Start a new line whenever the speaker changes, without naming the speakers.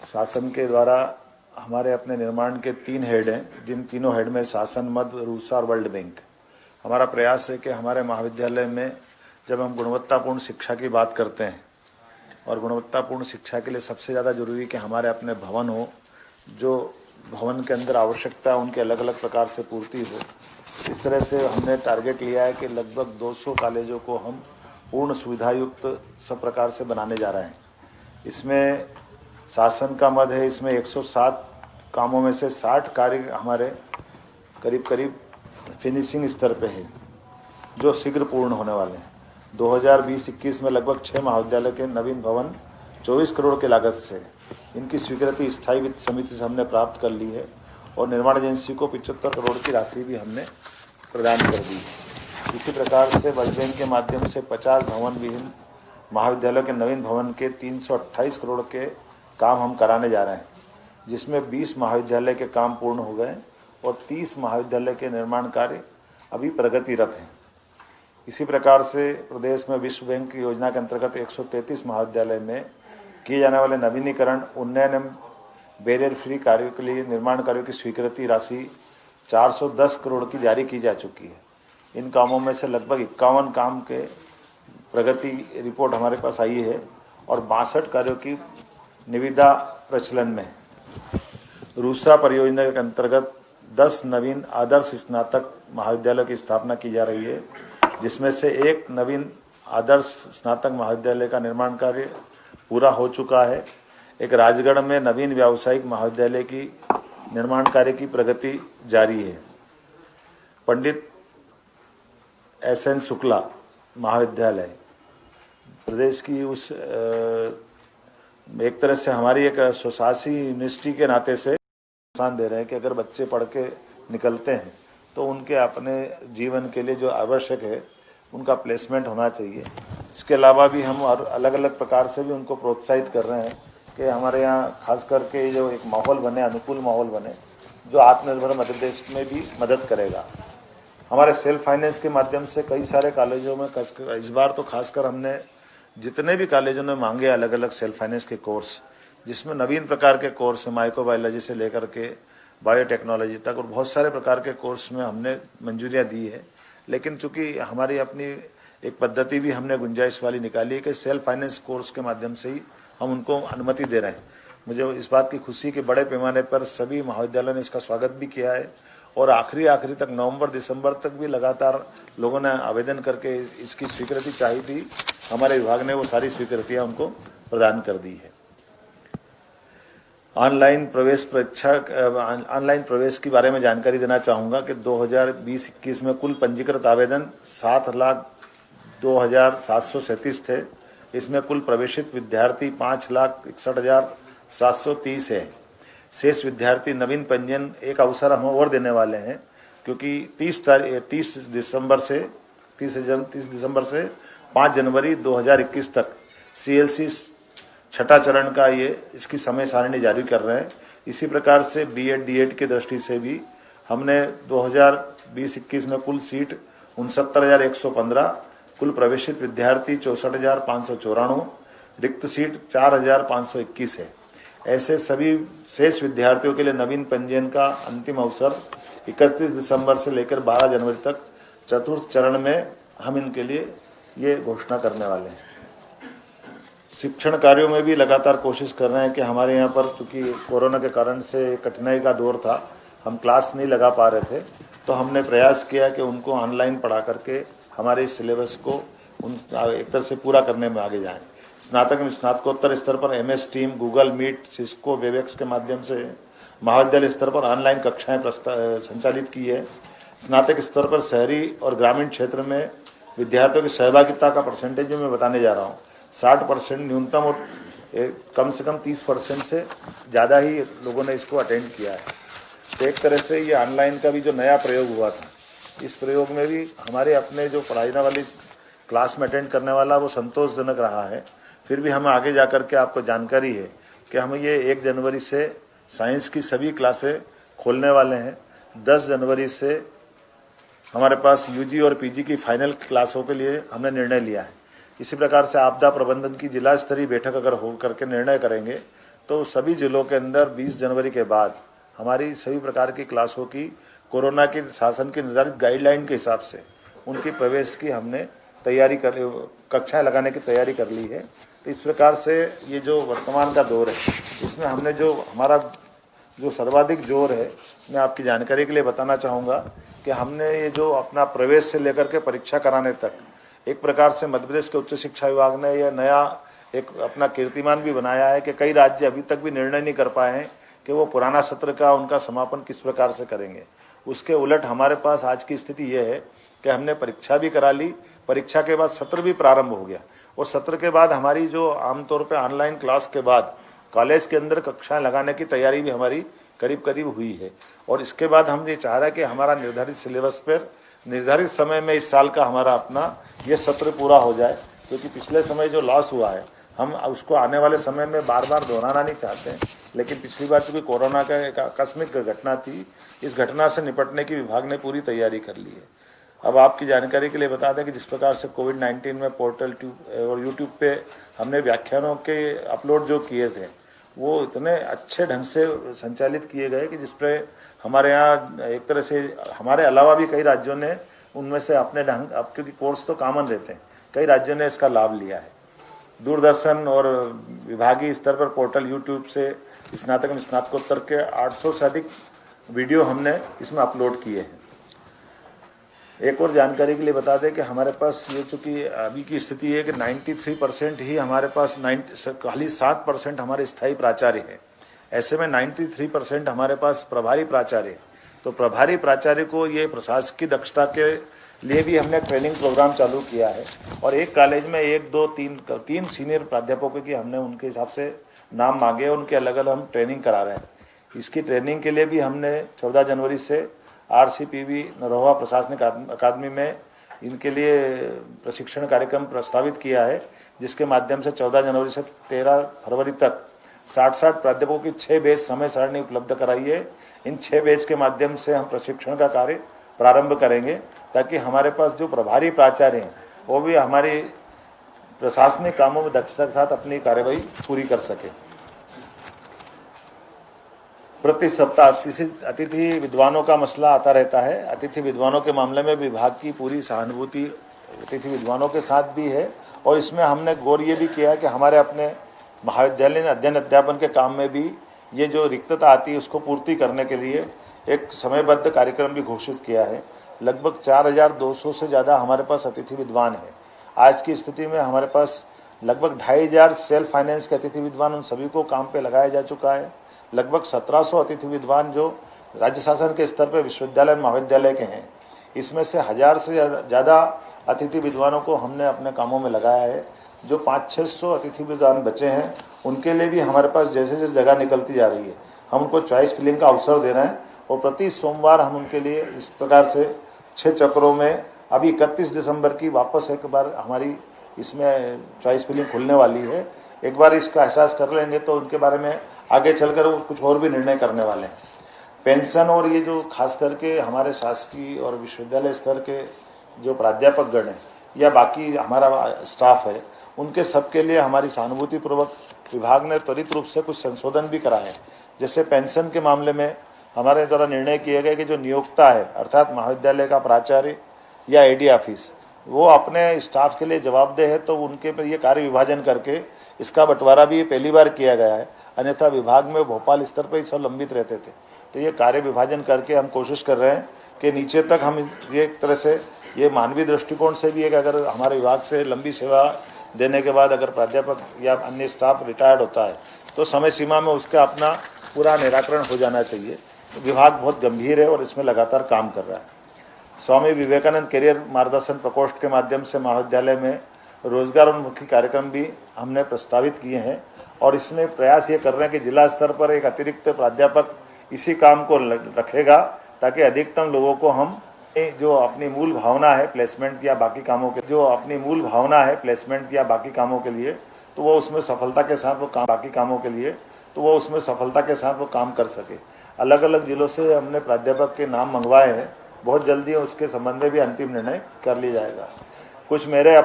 शासन के द्वारा हमारे अपने निर्माण के 3 हेड हैं, जिन तीनों हेड में शासन, मध्य, रूसा और वर्ल्ड बैंक। हमारा प्रयास है कि हमारे महाविद्यालय में जब हम गुणवत्तापूर्ण शिक्षा की बात करते हैं और गुणवत्तापूर्ण शिक्षा के लिए सबसे ज़्यादा जरूरी कि हमारे अपने भवन हो, जो भवन के अंदर आवश्यकता उनके अलग अलग प्रकार से पूर्ति हो। इस तरह से हमने टारगेट लिया है कि लगभग 200 कॉलेजों को हम पूर्ण सुविधायुक्त सब प्रकार से बनाने जा रहे हैं। इसमें शासन का मद है, इसमें 107 कामों में से 60 कार्य हमारे करीब करीब फिनिशिंग स्तर पे है, जो शीघ्र पूर्ण होने वाले हैं। 2020-21 में लगभग 6 महाविद्यालय के नवीन भवन 24 करोड़ के लागत से इनकी स्वीकृति स्थायी वित्त समिति से हमने प्राप्त कर ली है और निर्माण एजेंसी को 75 करोड़ की राशि भी हमने प्रदान कर दी है। इसी प्रकार से वर्ल्ड बैंक के माध्यम से 50 भवन विहीन महाविद्यालय के नवीन भवन के 328 करोड़ के काम हम कराने जा रहे हैं, जिसमें 20 महाविद्यालय के काम पूर्ण हो गए और 30 महाविद्यालय के निर्माण कार्य अभी प्रगतिरत हैं। इसी प्रकार से प्रदेश में विश्व बैंक की योजना के अंतर्गत 133 महाविद्यालय में किए जाने वाले नवीनीकरण, उन्नयन एवं बैरियर फ्री कार्यों के लिए निर्माण कार्यों की स्वीकृति राशि 410 करोड़ की जारी की जा चुकी है। इन कामों में से लगभग 51 काम के प्रगति रिपोर्ट हमारे पास आई है और 62 कार्यों की निविदा प्रचलन में है। रूसा परियोजना के अंतर्गत 10 नवीन आदर्श स्नातक महाविद्यालय की स्थापना की जा रही है, जिसमें से एक नवीन आदर्श स्नातक महाविद्यालय का निर्माण कार्य पूरा हो चुका है। एक राजगढ़ में नवीन व्यावसायिक महाविद्यालय की निर्माण कार्य की प्रगति जारी है। पंडित SN शुक्ला महाविद्यालय प्रदेश की उस एक तरह से हमारी एक स्वशासी यूनिवर्सिटी के नाते से प्रोत्साहन दे रहे हैं कि अगर बच्चे पढ़ के निकलते हैं तो उनके अपने जीवन के लिए जो आवश्यक है उनका प्लेसमेंट होना चाहिए। इसके अलावा भी हम और अलग अलग प्रकार से भी उनको प्रोत्साहित कर रहे हैं कि हमारे यहाँ खास करके जो एक माहौल बने, अनुकूल माहौल बने, जो आत्मनिर्भर मध्य प्रदेश में भी मदद करेगा। हमारे सेल्फ फाइनेंस के माध्यम से कई सारे कॉलेजों में इस बार तो खासकर हमने जितने भी कॉलेजों ने मांगे अलग अलग सेल्फ फाइनेंस के कोर्स, जिसमें नवीन प्रकार के कोर्स माइक्रोबायोलॉजी से लेकर के बायोटेक्नोलॉजी तक और बहुत सारे प्रकार के कोर्स में हमने मंजूरियां दी है। लेकिन चूंकि हमारी अपनी एक पद्धति भी हमने गुंजाइश वाली निकाली है कि सेल्फ फाइनेंस कोर्स के माध्यम से ही हम उनको अनुमति दे रहे हैं। मुझे इस बात की खुशी कि बड़े पैमाने पर सभी महाविद्यालयों ने इसका स्वागत भी किया है और आखिरी तक नवंबर-दिसंबर तक भी लगातार लोगों ने आवेदन करके इसकी स्वीकृति चाहिए थी। हमारे विभाग ने वो सारी स्वीकृतियां उनको प्रदान कर दी है। ऑनलाइन प्रवेश के बारे में जानकारी देना चाहूँगा कि 2020-21 में कुल पंजीकृत आवेदन 7,02,737 थे। इसमें कुल प्रवेशित विद्यार्थी 5,61,730 है। शेष विद्यार्थी नवीन पंजीयन एक अवसर हम और देने वाले हैं, क्योंकि 30 दिसंबर से 5 जनवरी 2021 तक CLC छठा चरण का इसकी समय सारणी जारी कर रहे हैं। इसी प्रकार से B.Ed D.Ed की दृष्टि से भी हमने 2020-21 में कुल सीट 69,115, कुल प्रवेशित विद्यार्थी 64,594, रिक्त सीट 4,521 है। ऐसे सभी शेष विद्यार्थियों के लिए नवीन पंजीयन का अंतिम अवसर 31 दिसंबर से लेकर 12 जनवरी तक चतुर्थ चरण में हम इनके लिए ये घोषणा करने वाले हैं। शिक्षण कार्यों में भी लगातार कोशिश कर रहे हैं कि हमारे यहाँ पर चूंकि कोरोना के कारण से कठिनाई का दौर था, हम क्लास नहीं लगा पा रहे थे, तो हमने प्रयास किया कि उनको ऑनलाइन पढ़ा करके हमारे इस सिलेबस को एक तरह से पूरा करने में आगे जाएं। स्नातक एवं स्नातकोत्तर स्तर पर MS team, Google Meet, Cisco, Webex के माध्यम से महाविद्यालय स्तर पर ऑनलाइन कक्षाएं संचालित की है। स्नातक स्तर पर शहरी और ग्रामीण क्षेत्र में विद्यार्थियों की सहभागिता का परसेंटेज मैं बताने जा रहा हूँ। 60% न्यूनतम और कम से कम 30% से ज़्यादा ही लोगों ने इसको अटेंड किया है। तो एक तरह से ये ऑनलाइन का भी जो नया प्रयोग हुआ था, इस प्रयोग में भी हमारे अपने जो पढ़ाने वाली क्लास में अटेंड करने वाला वो संतोषजनक रहा है। फिर भी हमें आगे जाकर के आपको जानकारी है कि हम ये 1 जनवरी से साइंस की सभी क्लासें खोलने वाले हैं। 10 जनवरी से हमारे पास UG और PG की फाइनल क्लासों के लिए हमने निर्णय लिया है। इसी प्रकार से आपदा प्रबंधन की जिला स्तरीय बैठक अगर हो करके निर्णय करेंगे तो सभी जिलों के अंदर 20 जनवरी के बाद हमारी सभी प्रकार की क्लासों की कोरोना की शासन की निर्धारित गाइडलाइन के हिसाब से उनकी प्रवेश की हमने तैयारी कर, कक्षाएं लगाने की तैयारी कर ली है। तो इस प्रकार से ये जो वर्तमान का दौर है, इसमें हमने जो हमारा जो सर्वाधिक जोर है, मैं आपकी जानकारी के लिए बताना चाहूँगा कि हमने ये जो अपना प्रवेश से लेकर के परीक्षा कराने तक एक प्रकार से मध्य प्रदेश के उच्च शिक्षा विभाग ने यह नया एक अपना कीर्तिमान भी बनाया है कि कई राज्य अभी तक भी निर्णय नहीं कर पाए हैं कि वो पुराना सत्र का उनका समापन किस प्रकार से करेंगे। उसके उलट हमारे पास आज की स्थिति यह है कि हमने परीक्षा भी करा ली, परीक्षा के बाद सत्र भी प्रारंभ हो गया और सत्र के बाद हमारी जो आमतौर पर ऑनलाइन क्लास के बाद कॉलेज के अंदर कक्षाएं लगाने की तैयारी भी हमारी करीब करीब हुई है। और इसके बाद हम ये चाह रहे हैं कि हमारा निर्धारित सिलेबस पर निर्धारित समय में इस साल का हमारा अपना ये सत्र पूरा हो जाए, क्योंकि पिछले समय जो लॉस हुआ है हम उसको आने वाले समय में बार बार दोहराना नहीं चाहते हैं। लेकिन पिछली बार चूंकि कोरोना का एक आकस्मिक घटना थी, इस घटना से निपटने की विभाग ने पूरी तैयारी कर ली है। अब आपकी जानकारी के लिए बता दें कि जिस प्रकार से कोविड-19 में पोर्टल और यूट्यूब पे हमने व्याख्यानों के अपलोड जो किए थे वो इतने अच्छे ढंग से संचालित किए गए कि जिसपे हमारे यहाँ एक तरह से हमारे अलावा भी कई राज्यों ने उनमें से अपने ढंग, अब क्योंकि कोर्स तो कॉमन रहते हैं, कई राज्यों ने इसका लाभ लिया है। दूरदर्शन और विभागीय स्तर पर पोर्टल यूट्यूब से स्नातक में स्नातकोत्तर के 800 से अधिक वीडियो हमने इसमें अपलोड किए हैं। एक और जानकारी के लिए बता दें कि हमारे पास ये चूंकि अभी की स्थिति है कि 93% ही हमारे पास खाली 7% हमारे स्थायी प्राचार्य हैं। ऐसे में 93% हमारे पास प्रभारी प्राचार्य हैं। तो प्रभारी प्राचार्य को ये प्रशासकीय दक्षता के लिए भी हमने ट्रेनिंग प्रोग्राम चालू किया है और एक कॉलेज में 1, 2, 3 सीनियर प्राध्यापकों की हमने उनके हिसाब से नाम मांगे, उनके अलग अलग हम ट्रेनिंग करा रहे हैं। इसकी ट्रेनिंग के लिए भी हमने 14 जनवरी से RCPV नरोहा प्रशासनिक अकादमी में इनके लिए प्रशिक्षण कार्यक्रम प्रस्तावित किया है, जिसके माध्यम से 14 जनवरी से 13 फरवरी तक 60 प्राध्यापकों की 6 बैच समय सारणी उपलब्ध कराई है। इन 6 बैच के माध्यम से हम प्रशिक्षण का कार्य प्रारंभ करेंगे ताकि हमारे पास जो प्रभारी प्राचार्य हैं वो भी हमारी प्रशासनिक कामों में दक्षता के साथ अपनी कार्यवाही पूरी कर सके। प्रति सप्ताह अतिथि विद्वानों का मसला आता रहता है। अतिथि विद्वानों के मामले में विभाग की पूरी सहानुभूति अतिथि विद्वानों के साथ भी है और इसमें हमने गौर ये भी किया है कि हमारे अपने महाविद्यालय ने अध्ययन अध्यापन के काम में भी ये जो रिक्तता आती है उसको पूर्ति करने के लिए एक समयबद्ध कार्यक्रम भी घोषित किया है। लगभग 4200 से ज़्यादा हमारे पास अतिथि विद्वान है। आज की स्थिति में हमारे पास लगभग 2500 सेल्फ फाइनेंस के अतिथि विद्वान उन सभी को काम पे लगाया जा चुका है। लगभग 1700 अतिथि विद्वान जो राज्य शासन के स्तर पर विश्वविद्यालय महाविद्यालय के हैं, इसमें से 1000 से ज़्यादा अतिथि विद्वानों को हमने अपने कामों में लगाया है। जो 500-600 अतिथि विद्वान बचे हैं उनके लिए भी हमारे पास जैसे जैसे जगह निकलती जा रही है हम उनको चॉइस फिलिंग का अवसर दे रहे हैं और प्रति सोमवार हम उनके लिए इस प्रकार से 6 चक्रों में अभी 31 दिसंबर की वापस एक बार हमारी इसमें चॉइस फिलिंग खुलने वाली है। एक बार इसका एहसास कर लेंगे तो उनके बारे में आगे चलकर वो कुछ और भी निर्णय करने वाले हैं। पेंशन और ये जो खास करके हमारे शासकीय और विश्वविद्यालय स्तर के जो प्राध्यापक गण हैं या बाकी हमारा स्टाफ है, उनके सबके लिए हमारी सहानुभूतिपूर्वक विभाग ने त्वरित रूप से कुछ संशोधन भी कराए। जैसे पेंशन के मामले में हमारे द्वारा निर्णय किया गया कि जो नियोक्ता है अर्थात महाविद्यालय का प्राचार्य या AD ऑफिस वो अपने स्टाफ के लिए जवाबदेह है, तो उनके पर ये कार्य विभाजन करके इसका बंटवारा भी पहली बार किया गया है। अन्यथा विभाग में भोपाल स्तर पर ही सब लंबित रहते थे, तो ये कार्य विभाजन करके हम कोशिश कर रहे हैं कि नीचे तक हम ये एक तरह से ये मानवीय दृष्टिकोण से भी है कि अगर हमारे विभाग से लंबी सेवा देने के बाद अगर प्राध्यापक या अन्य स्टाफ रिटायर्ड होता है तो समय सीमा में उसका अपना पूरा निराकरण हो जाना चाहिए। विभाग बहुत गंभीर है और इसमें लगातार काम कर रहा है। स्वामी विवेकानंद कैरियर मार्गदर्शन प्रकोष्ठ के माध्यम से महाविद्यालय में रोजगार उन्मुखी कार्यक्रम भी हमने प्रस्तावित किए हैं और इसमें प्रयास ये कर रहे हैं कि जिला स्तर पर एक अतिरिक्त प्राध्यापक इसी काम को रखेगा ताकि अधिकतम लोगों को हम जो अपनी मूल भावना है प्लेसमेंट या बाकी कामों के लिए तो वो उसमें सफलता के साथ वो काम कर सके। अलग अलग जिलों से हमने प्राध्यापक के नाम मंगवाए हैं, बहुत जल्दी उसके संबंध में भी अंतिम निर्णय कर लिया जाएगा। कुछ मेरे